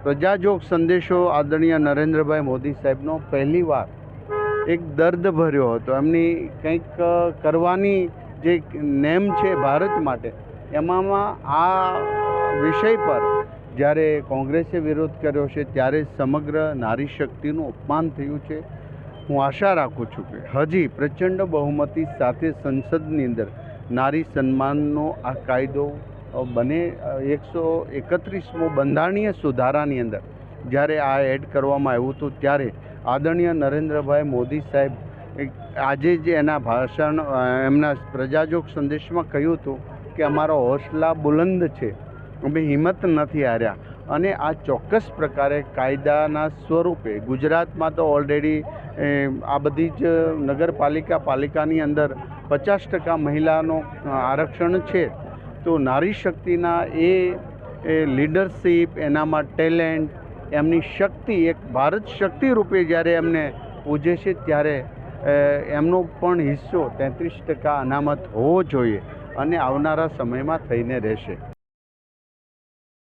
પ્રજાજોગ સંદેશો આદરણીય નરેન્દ્રભાઈ મોદી સાહેબનો પહેલીવાર એક દર્દ ભર્યો હતો. એમની કંઈક કરવાની જે નેમ છે ભારત માટે, એમાં આ વિષય પર જ્યારે કોંગ્રેસે વિરોધ કર્યો છે ત્યારે સમગ્ર નારી શક્તિનું અપમાન થયું છે. હું આશા રાખું છું કે હજી પ્રચંડ બહુમતી સાથે સંસદની અંદર નારી સન્માનનો આ કાયદો બને. 131મો બંધારણીય સુધારાની અંદર જ્યારે આ એડ કરવામાં આવ્યું હતું ત્યારે આદરણીય નરેન્દ્રભાઈ મોદી સાહેબ આજે જે એના ભાષણ એમના પ્રજાજોગ સંદેશમાં કહ્યું હતું કે અમારો હોસલા બુલંદ છે, અમે હિંમત નથી હાર્યા. અને આ ચોક્કસ પ્રકારે કાયદાના સ્વરૂપે ગુજરાતમાં તો ઓલરેડી આ બધી જ પાલિકાની અંદર 50% મહિલાનો આરક્ષણ છે. તો નારી શક્તિના એ લીડરશીપ, એનામાં ટેલેન્ટ, એમની શક્તિ એક ભારત શક્તિ રૂપે જ્યારે એમને પૂજે છે ત્યારે એમનો પણ હિસ્સો 33% અનામત હોવો જોઈએ અને આવનારા સમયમાં થઈને રહેશે.